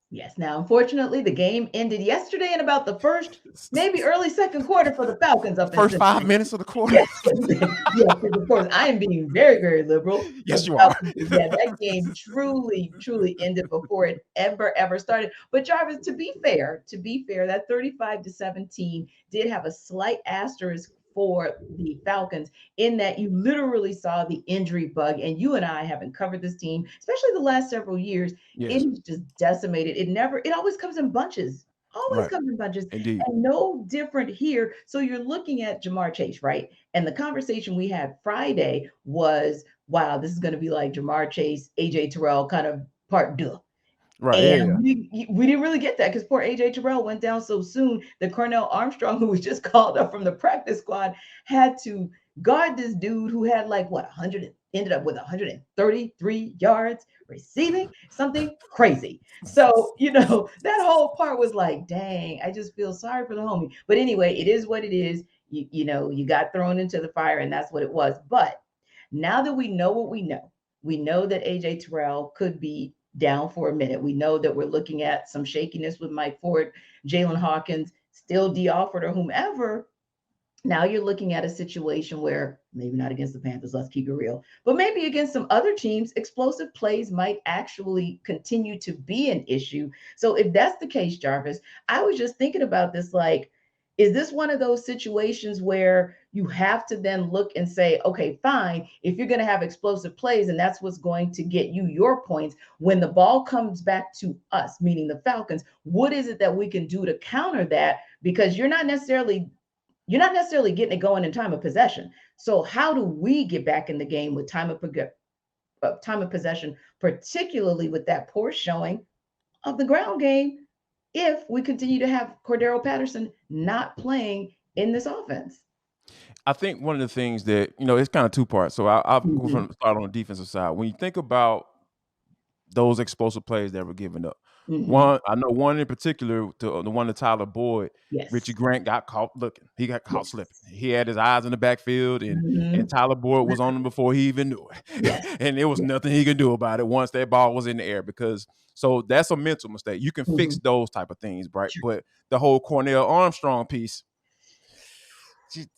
Yes. Now, unfortunately, the game ended yesterday in about the first, maybe early second quarter for the Falcons The up in first five Cincinnati. minutes of the quarter. Yes, yes, because of course I am being very, very liberal for Yes, the you are. Falcons. But yeah, that game truly, truly ended before it ever started. But Jarvis, to be fair, that 35-17 did have a slight asterisk for the Falcons in that you literally saw the injury bug. And you and I, having covered this team, especially the last several years, it Yes, is just decimated. It always comes in bunches. Always right. comes in bunches. Indeed. And no different here. So you're looking at Jamar Chase, right? And the conversation we had Friday was, wow, this is going to be like Jamar Chase, AJ Terrell kind of part deux. Right. Yeah, And yeah. we didn't really get that because poor AJ Terrell went down so soon that Cornell Armstrong, who was just called up from the practice squad, had to guard this dude who had like what 100 ended up with 133 yards receiving, something crazy. So, that whole part was like, dang, I just feel sorry for the homie. But anyway, it is what it is. You got thrown into the fire and that's what it was. But now that we know what we know that AJ Terrell could be down for a minute. We know that we're looking at some shakiness with Mike Ford, Jalen Hawkins, still D. Alford or whomever. Now you're looking at a situation where maybe not against the Panthers, let's keep it real, but maybe against some other teams, explosive plays might actually continue to be an issue. So if that's the case, Jarvis, I was just thinking about this like, is this one of those situations where you have to then look and say, okay, fine, if you're going to have explosive plays and that's what's going to get you your points, when the ball comes back to us, meaning the Falcons, what is it that we can do to counter that? Because you're not necessarily getting it going in time of possession. So how do we get back in the game with time of possession, particularly with that poor showing of the ground game, if we continue to have Cordero Patterson not playing in this offense? I think one of the things that it's kind of two parts. So I'll go Mm-hmm. from start on the defensive side. When you think about those explosive plays that were given up, Mm-hmm. one I know one in particular, to the one to Tyler Boyd, Richie Yes. Grant got caught looking. He got caught Yes. slipping. He had his eyes in the backfield, and Mm-hmm. Tyler Boyd was on him before he even knew it, Yes. and there was Yes. nothing he could do about it once that ball was in the air. Because so that's a mental mistake. You can Mm-hmm. fix those type of things, right? Sure. But the whole Cornell Armstrong piece, did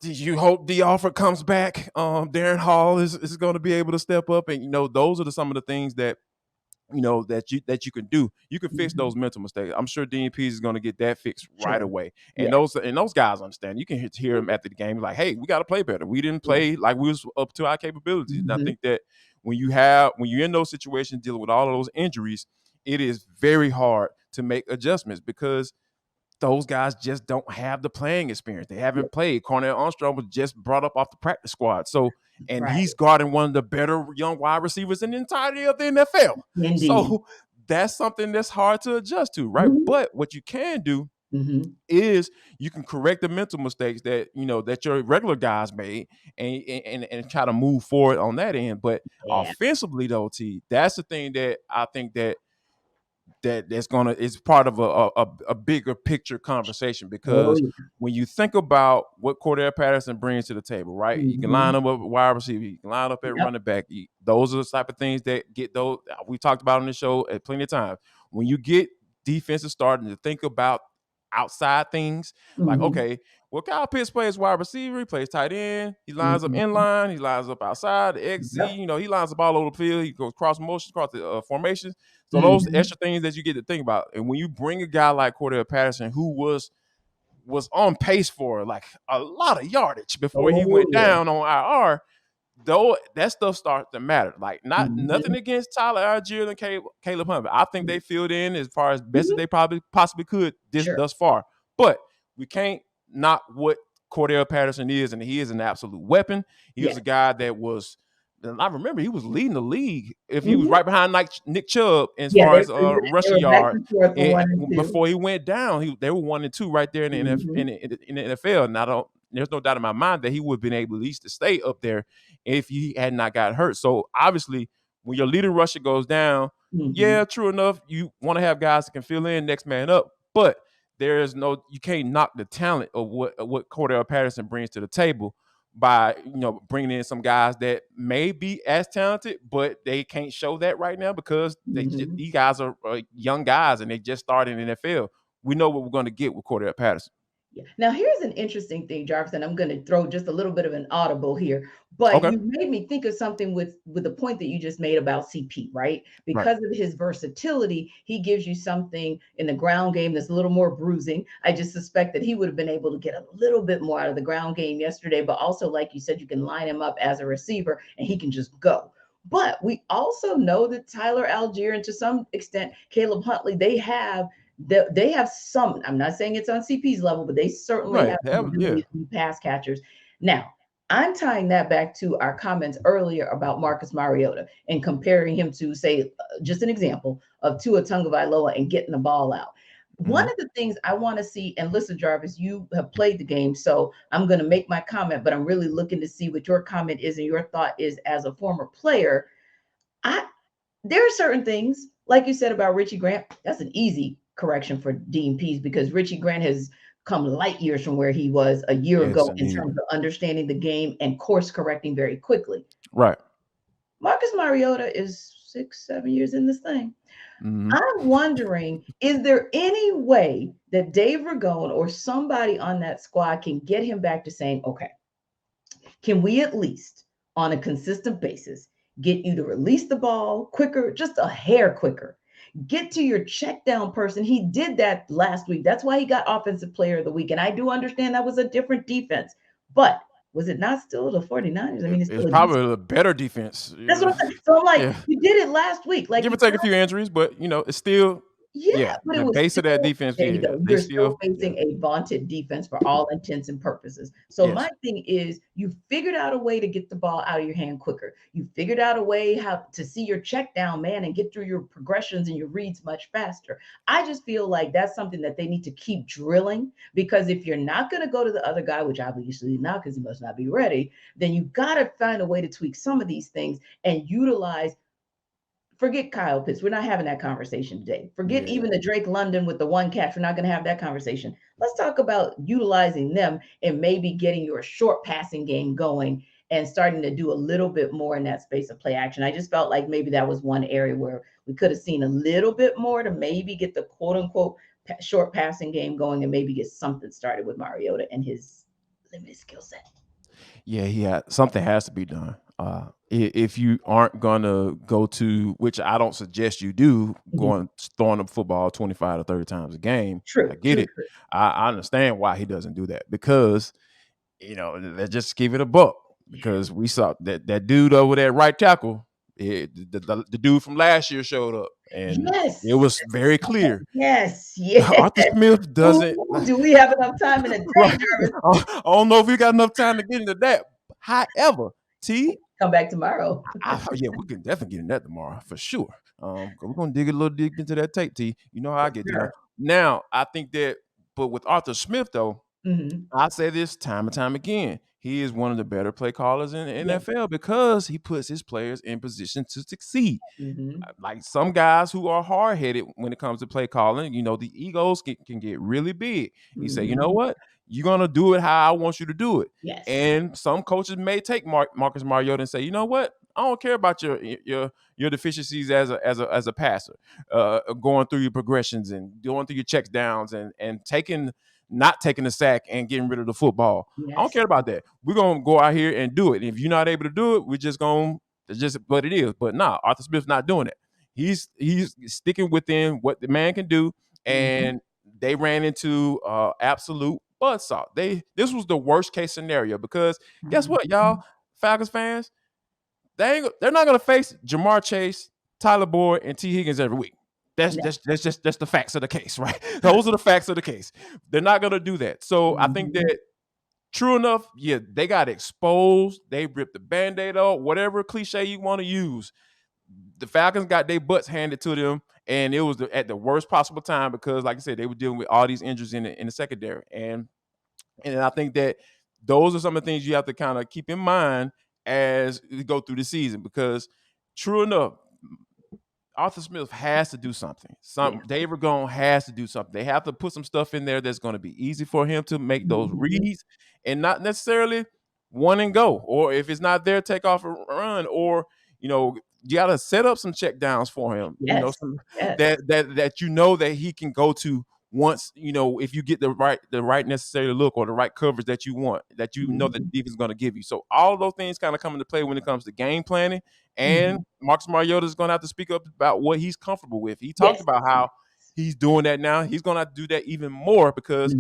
you hope D. Alford comes back? Darren Hall is going to be able to step up, and those are some of the things that that you can do. You can fix Mm-hmm. those mental mistakes. I'm sure Dean Pease is going to get that fixed right Sure. away. And Yes. those guys understand. You can hear them after the game like, "Hey, we got to play better. We didn't Yes. play like we was up to our capabilities." And I Mm-hmm. think that when you're in those situations dealing with all of those injuries, it is very hard to make adjustments because those guys just don't have the playing experience. They haven't Yes. played. Cornell Armstrong was just brought up off the practice squad. So, and Right. he's guarding one of the better young wide receivers in the entirety of the NFL. Indeed. So that's something that's hard to adjust to, right? Mm-hmm. But what you can do Mm-hmm. is you can correct the mental mistakes that that your regular guys made, and try to move forward on that end. But Yeah. offensively though, T, that's the thing that I think that's gonna is part of a bigger picture conversation, Oh because yeah. when you think about what Cordell Patterson brings to the table, right? You can Mm-hmm. line up a wide receiver, you can line up at Yep. running back. Those are the type of things that get those. We talked about on the show at plenty of times. When you get defenses starting to think about outside things, like, Mm-hmm. okay, well, Kyle Pitts plays wide receiver, he plays tight end, he lines up in Mm-hmm. line, he lines up outside the XZ, Yep. he lines up all over the field, he goes cross motions, cross the formations. So those Mhm. extra things that you get to think about, and when you bring a guy like Cordell Patterson, who was on pace for like a lot of yardage before he Oh, went yeah. down on IR, though that stuff starts to matter. Like, not nothing Mhm. against Tyler Algier and Caleb Hunt. I think Mhm. they filled in as far as best as Mhm. they probably possibly could this Sure. thus far. But we can't knock what Cordell Patterson is, and he is an absolute weapon. He was Yes. a guy that was. And I remember he was leading the league. If he was Mhm. right behind like Nick Chubb as Yeah, far they as were they rushing were back yard, and forth for 1 and 2. before he went down, they were 1 and 2 right there in the Mhm. NFL. And I don't. There's no doubt in my mind that he would have been able at least to stay up there if he had not got hurt. So obviously, when your leading rusher goes down, Mhm. yeah, true enough, you want to have guys that can fill in next man up, but you can't knock the talent of what Cordell Patterson brings to the table. by bringing in some guys that may be as talented, but they can't show that right now because these guys are young guys and they just started in the NFL. We know what we're going to get with Cordell Patterson. Yeah. Now, here's an interesting thing, Jarvis, and I'm going to throw just a little bit of an audible here, but Okay. you made me think of something with the point that you just made about CP, right? Right. Because of his versatility, he gives you something in the ground game that's a little more bruising. I just suspect that he would have been able to get a little bit more out of the ground game yesterday, but also, like you said, you can line him up as a receiver and he can just go. But we also know that Tyler Algier and to some extent Caleb Huntley, they have some, I'm not saying it's on CP's level, but they certainly Right. have some Yeah. ability to be pass catchers. Now, I'm tying that back to our comments earlier about Marcus Mariota and comparing him to, say, just an example of Tua Tagovailoa and getting the ball out. One Mhm. of the things I want to see, and listen, Jarvis, you have played the game, so I'm going to make my comment, but I'm really looking to see what your comment is and your thought is as a former player. There are certain things, like you said about Richie Grant, that's an easy correction for Dean Pease because Richie Grant has come light years from where he was a year Yes, ago in indeed. terms of understanding the game and course correcting very quickly. Right. Marcus Mariota is 6, 7 years in this thing. Mhm. I'm wondering, is there any way that Dave Ragone or somebody on that squad can get him back to saying, okay, can we at least on a consistent basis get you to release the ball quicker, just a hair quicker? Get to your check down person. He did that last week. That's why he got offensive player of the week. And I do understand that was a different defense, but was it not still the 49ers? I mean, it's It's still a decent. probably a better defense. That's what I'm saying. So I'm like, Yeah. you did it last week. Like Give or you take a few injuries, but it's still, Yeah, yeah, but it the was base of that still defense, there you yeah, go. they You're still still, yeah, facing a vaunted defense for all intents and purposes. So my yes. thing is you figured out a way to get the ball out of your hand quicker. You figured out a way how to see your check down man and get through your progressions and your reads much faster. I just feel like that's something that they need to keep drilling because if you're not going to go to the other guy, which obviously not because he must not be ready, then you got to find a way to tweak some of these things and utilize. Forget Kyle Pitts. We're not having that conversation today. Forget Yeah. even the Drake London with the one catch. We're not going to have that conversation. Let's talk about utilizing them and maybe getting your short passing game going and starting to do a little bit more in that space of play action. I just felt like maybe that was one area where we could have seen a little bit more to maybe get the quote unquote short passing game going and maybe get something started with Mariota and his limited skill set. Yeah, something has to be done. If you aren't gonna go to, which I don't suggest you do, Mhm. going throwing the football 25 to 30 times a game. I True, get true, it. true. I understand why he doesn't do that because let's just give it a buck Yeah. because we saw that dude over there right tackle. The dude from last year showed up, and it Yes. was very clear. Yes, yes. Arthur Smith doesn't. Ooh, do we have enough time in a day, Right. Jarvis? I don't know if we got enough time to get into that. However, T, Come back tomorrow. yeah, we can definitely get in that tomorrow for sure. We're gonna dig into that tape, T. You know how I Yes, get down. sir. Now, I think that, but with Arthur Smith though, Mhm. I say this time and time again. He is one of the better play callers in the Yeah. NFL because he puts his players in position to succeed. Mhm. Like some guys who are hard headed when it comes to play calling, the egos can get really big. You say, you know Mhm. what? You're gonna do it how I want you to do it. Yes. And some coaches may take Marcus Mariota and say, you know what? I don't care about your deficiencies as a passer, going through your progressions and going through your checks downs and not taking the sack and getting rid of the football. I don't Yes. care about that. We're gonna go out here and do it. If you're not able to do it, we're just gonna it's just what it is. But nah, Arthur Smith's not doing it. He's sticking within what the man can do, Mhm. and they ran into absolute buzzsaw. This was the worst case scenario because guess what, y'all, Mhm. Falcons fans, they're not gonna face Jamar Chase, Tyler Boyd, and T. Higgins every week. That's No. that's that's just that's the facts of the case, right? Those are the facts of the case. They're not gonna do that. So I think Mhm. that true enough, yeah, they got exposed. They ripped the band-aid off, whatever cliche you want to use. The Falcons got their butts handed to them, and it was at the worst possible time because, like I said, they were dealing with all these injuries in the secondary. And I think that those are some of the things you have to kind of keep in mind as you go through the season because true enough, Arthur Smith has to do something. Yeah. Dave Ragone has to do something. They have to put some stuff in there that's going to be easy for him to make those Mhm. reads and not necessarily one and go. Or if it's not there, take off a run. Or, you got to set up some check downs for him. Yes. Some Yes. that that he can go to once, if you get the right necessary look or the right coverage that you want, that the defense is going to give you. So all of those things kind of come into play when it comes to game planning. And Marcus Mariota is going to have to speak up about what he's comfortable with. He talked Yes. about how he's doing that now. He's going to have to do that even more because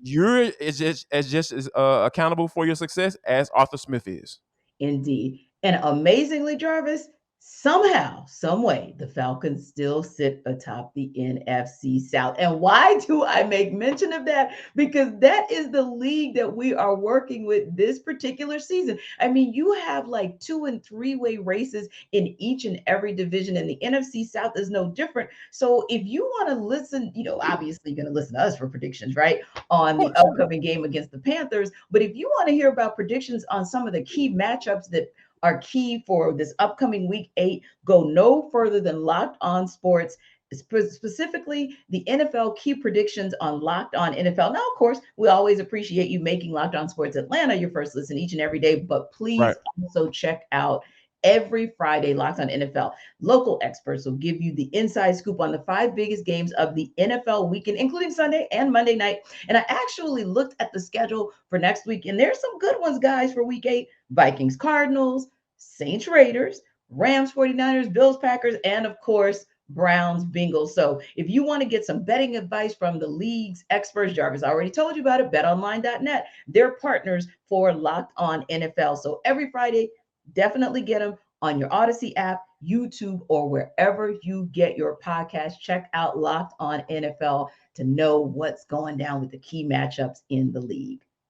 you're just as accountable for your success as Arthur Smith is. Indeed. And amazingly, Jarvis, somehow, some way, the Falcons still sit atop the NFC South. And why do I make mention of that? Because that is the league that we are working with this particular season. I mean, you have like 2 and 3-way races in each and every division, and the NFC South is no different. So if you want to listen, obviously you're going to listen to us for predictions, right? On the upcoming game against the Panthers. But if you want to hear about predictions on some of the key matchups that are key for this upcoming week 8, go no further than Locked On Sports, specifically the NFL key predictions on Locked On NFL. Now, of course, we always appreciate you making Locked On Sports Atlanta your first listen each and every day, but please also check out every Friday Locked On NFL. Local experts will give you the inside scoop on the 5 biggest games of the NFL weekend, including Sunday and Monday night. And I actually looked at the schedule for next week, and there's some good ones, guys, for week 8. Vikings, Cardinals, Saints, Raiders, Rams, 49ers, Bills, Packers, and of course, Browns, Bengals. So if you want to get some betting advice from the league's experts, Jarvis already told you about it, betonline.net. They're partners for Locked On NFL. So every Friday, definitely get them on your Odyssey app, YouTube, or wherever you get your podcast. Check out Locked On NFL to know what's going down with the key matchups in the league.